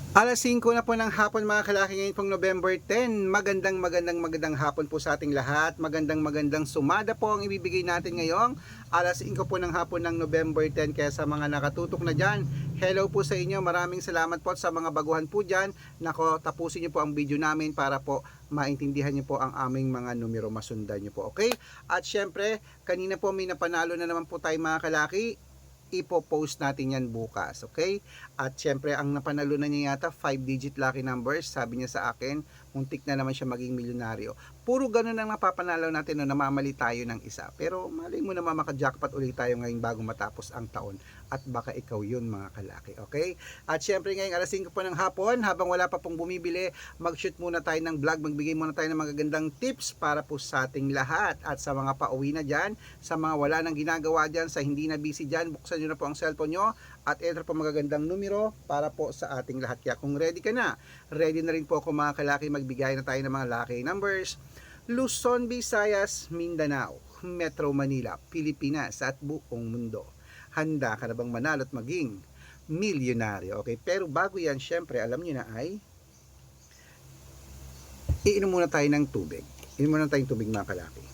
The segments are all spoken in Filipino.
Alas 5 na po ng hapon mga kalaki ngayon pong November 10. Magandang hapon po sa ating lahat. Magandang sumada po ang ibibigay natin ngayong alas 5 po ng hapon ng November 10. Kaya sa mga nakatutok na dyan, hello po sa inyo. Maraming salamat po sa mga baguhan po dyan. Nako, tapusin nyo po ang video namin para po maintindihan nyo po ang aming mga numero. Masundan nyo po, okay? At syempre, kanina po may napanalo na naman po tayo mga kalaki. Ipo-post natin yan bukas, okay? At syempre, ang napanalunan niya yata 5-digit lucky numbers. Sabi niya sa akin, muntik na naman siya maging milyonaryo. Puro ganun ang napapanalo natin no, namamali tayo ng isa. Pero malay mo naman maka-jackpot ulit tayo ngayon bago matapos ang taon. At baka ikaw yun mga kalaki, okay? At syempre ngayong alas 5 po ng hapon, habang wala pa pong bumibili, mag-shoot muna tayo ng vlog, magbigay muna tayo ng magagandang tips para po sa ating lahat. At sa mga pauwi na dyan, sa mga wala nang ginagawa dyan, sa hindi na busy dyan, buksan nyo na po ang cellphone nyo at enter po magagandang numero para po sa ating lahat. Kaya kung ready ka na, ready na rin po ako mga kalaki, magbigay na tayo ng mga lucky numbers. Luzon, Visayas, Mindanao, Metro Manila, Pilipinas at buong mundo. Handa ka na bang manalo at maging milyonaryo? Okay, pero bago yan, syempre, alam nyo na ay iinom muna tayo ng tubig. Iinom muna tayong tubig mga kalaki.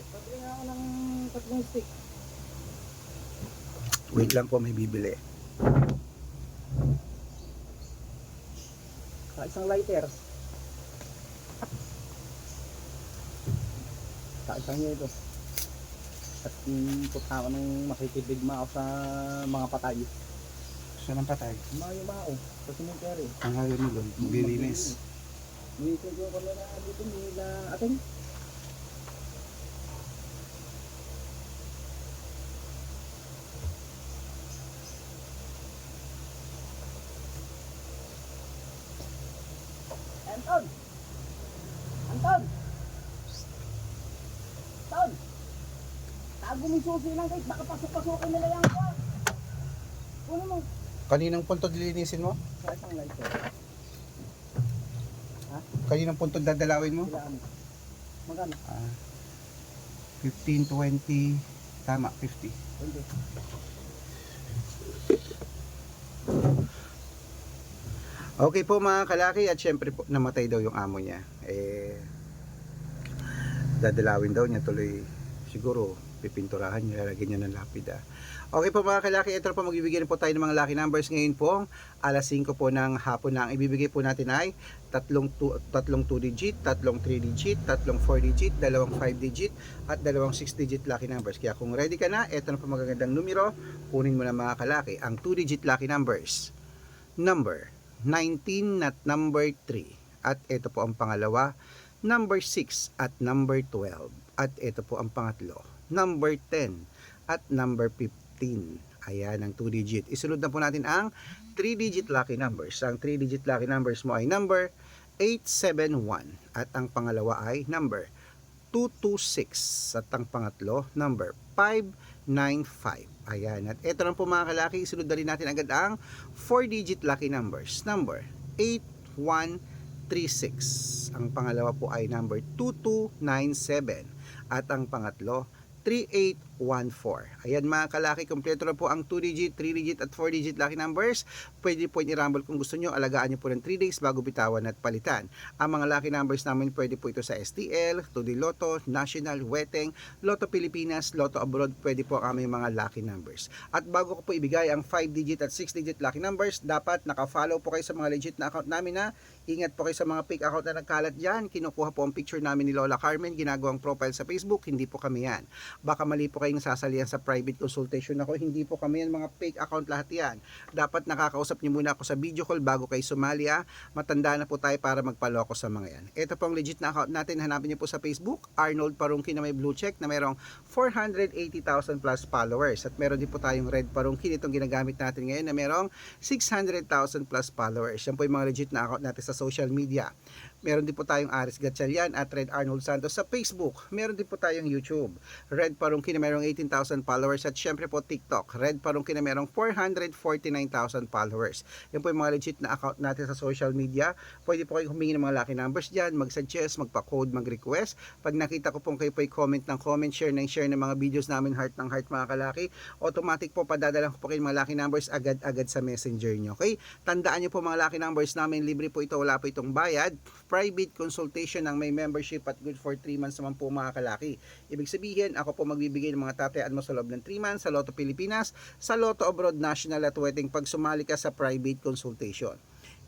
Pabili nga ako ng tatlong stick. Wait lang po, may bibili. Sa isang lighter. Sa isang nito. At punta ako ng makikibigma ako sa mga patay. Gusto ng patay? Mao sa cemetery. Ang hali mo doon, maglilinis. Dito yung kamera dito nila atin. Anton! Anton! Anton! Tago mo yung susi lang kahit baka pasok-pasukin nila yan ko. Kuno mo. Kaninang punto dilinisin mo? Sa isang lighter. Kaninang punto dadalawin mo? Sila ano? Magkano? 15, 20, tama, 50. Hindi. Okay po mga kalaki, at syempre po namatay daw yung amo niya. Dadalawin daw niya tuloy, siguro pipinturahan niya, lalagyan niya ng lapida. Okay po mga kalaki, ito po magbibigay po tayo ng mga lucky numbers ngayon po. Alas 5 po ng hapon na ang ibibigay po natin ay tatlong 2 digit, tatlong 3 digit, tatlong 4 digit, dalawang 5 digit at dalawang 6 digit lucky numbers. Kaya kung ready ka na, ito na po magagandang numero. Kunin mo na mga kalaki ang 2 digit lucky numbers. Number 19 at number 3. At ito po ang pangalawa, number 6 at number 12. At ito po ang pangatlo, number 10 at number 15. Ayan ang 2 digit. Isunod na po natin ang 3 digit lucky numbers. Ang 3 digit lucky numbers mo ay number 871 at ang pangalawa ay number 226 at ang pangatlo number 595. Ayan, at ito lang po mga kalaki, isunod na rin natin agad ang 4 digit lucky numbers. Number 8136. Ang pangalawa po ay number 2297 at ang pangatlo 3814. Ayan mga kalaki, kompleto na po ang 2 digit, 3 digit at 4 digit lucky numbers. Pwede po i-rumble kung gusto nyo. Alagaan nyo po ng 3 days bago bitawan at palitan. Ang mga lucky numbers namin pwede po ito sa STL, 2D Lotto, National, Weteng, Lotto Pilipinas, Lotto Abroad. Pwede po ang aming mga lucky numbers. At bago ko po ibigay ang 5 digit at 6 digit lucky numbers, dapat naka-follow po kayo sa mga legit na account namin na. Ingat po kayo sa mga fake account na nagkalat dyan. Kinukuha po ang picture namin ni Lola Carmen, ginagawang profile sa Facebook. Hindi po kami yan. Baka mali po kayong sasalihan sa private consultation ako, hindi po kami yan, mga fake account lahat yan. Dapat nakakausap niyo muna ako sa video call bago kayo sumali. Matanda na po tayo para magpaloko sa mga yan. Ito po ang legit na account natin, hanapin niyo po sa Facebook, Arnold Parungki na may blue check na mayroong 480,000 plus followers. At meron din po tayong Red Parungki, itong ginagamit natin ngayon na mayroong 600,000 plus followers. Yan po yung mga legit na account natin sa social media. Meron din po tayong Aris Gatchalian at Red Arnold Santos sa Facebook. Meron din po tayong YouTube, Red Parungki na merong 18,000 followers. At syempre po TikTok, Red Parungki na merong 449,000 followers. Yan po yung mga legit na account natin sa social media. Pwede po kayong humingi ng mga lucky numbers dyan, mag-suggest, magpa-code, mag-request. Pag nakita ko pong kayo po ay comment ng comment, share ng mga videos namin, heart ng heart mga kalaki, automatic po padadalan ko po kayo ng mga lucky numbers agad-agad sa messenger nyo. Okay? Tandaan nyo po mga lucky numbers namin, libre po ito, wala po itong bayad. Private consultation ng may membership at good for 3 months naman po mga kalaki. Ibig sabihin, ako po magbibigay ng mga tatayaan mo sa loob ng 3 months sa Lotto Pilipinas, sa Lotto Abroad National at wedding pag sumali ka sa private consultation.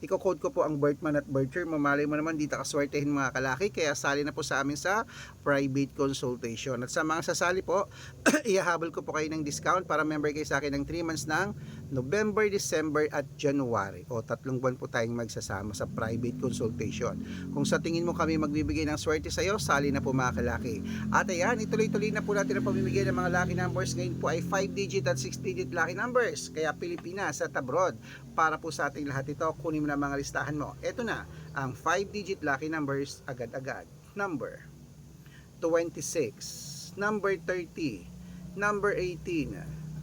Iko-code ko po ang birth month at birth year. Mamalay mo naman dito kaswertehin mga kalaki. Kaya sali na po sa amin sa private consultation. At sa mga sasali po, ihahabol ko po kayo ng discount para member kayo sa akin ng 3 months ng November, December at January. O 3 buwan po tayong magsasama sa private consultation. Kung sa tingin mo kami magbibigay ng swerte sa iyo, sali na po mga kalaki. At ayan, ituloy-tuloy na po natin ang pamimigay ng mga lucky numbers. Ngayon po ay 5-digit at 6-digit lucky numbers. Kaya Pilipinas at abroad. Para po sa ating lahat ito, kunin mo na mga listahan mo. Ito na, ang 5-digit lucky numbers agad-agad. Number 26, number 30, number 18,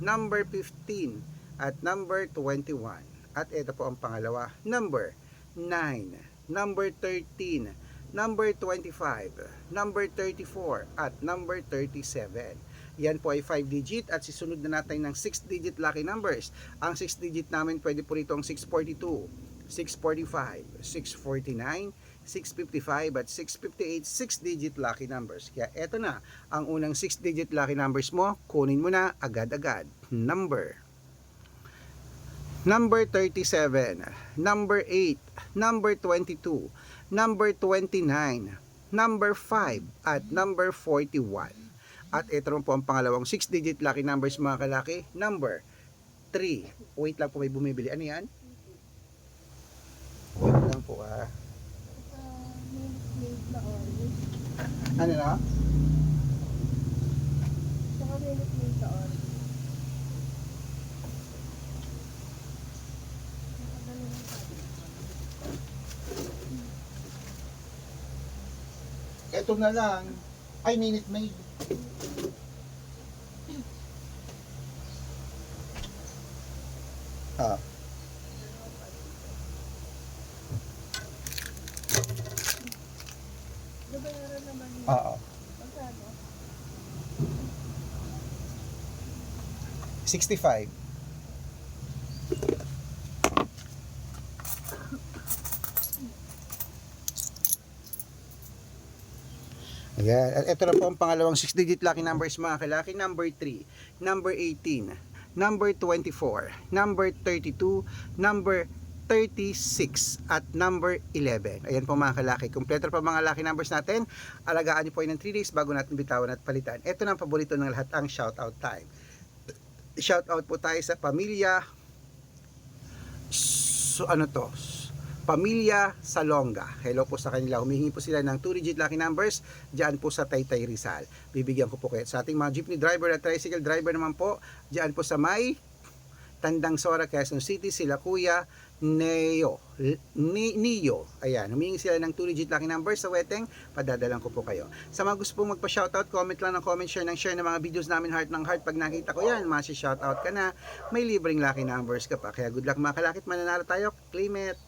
number 15, at number 21. At ito po ang pangalawa, number 9, number 13, number 25, number 34, at number 37. Yan po ay 5-digit at sisunod na natin ng 6-digit lucky numbers. Ang 6-digit namin pwede po rito ang 642, 645, 649, 655 at 658 6-digit lucky numbers. Kaya eto na ang unang 6-digit lucky numbers mo. Kunin mo na agad-agad. Number 37, number 8, number 22, number 29, number 5 at number 41. At ito rin po ang pangalawang 6-digit lucky numbers mga kalaki. Number 3. Wait lang po, may bumibili. Ano yan? Wait lang po Ano na? Saka minute made na on. Ito na lang. Ay, minute maid. Ah. Nabayaran naman yun. Oo. Magkano? 65. Ayan. At ito na po ang pangalawang 6-digit lucky numbers mga kalaki. Number 3, number 18, number 24, number 32, number 36 at number 11. Ayan po mga kalaki. Kompleto pa mga lucky numbers natin. Alagaan niyo po yun ng 3 days bago natin bitawan at palitan. Ito na ang paborito ng lahat, ang shoutout time. Shoutout po tayo sa pamilya Pamilya Salonga. Hello po sa kanila. Humihingi po sila ng 2-digit lucky numbers diyan po sa Taytay Rizal. Bibigyan ko po kayo. Sa ating mga jeepney driver at tricycle driver naman po, diyan po sa may Tandang Sora, Quezon City, sila Kuya Neo. Ayan, humingi sila ng 2-digit lucky numbers sa weteng, padadalan ko po kayo. Sa mga gusto pong magpa-shoutout, comment lang ng comment, share ng mga videos namin, heart ng heart. Pag nakita ko yan, masi-shoutout ka na, may libreng lucky numbers ka pa. Kaya good luck mga kalakit, mananalo tayo, claim it!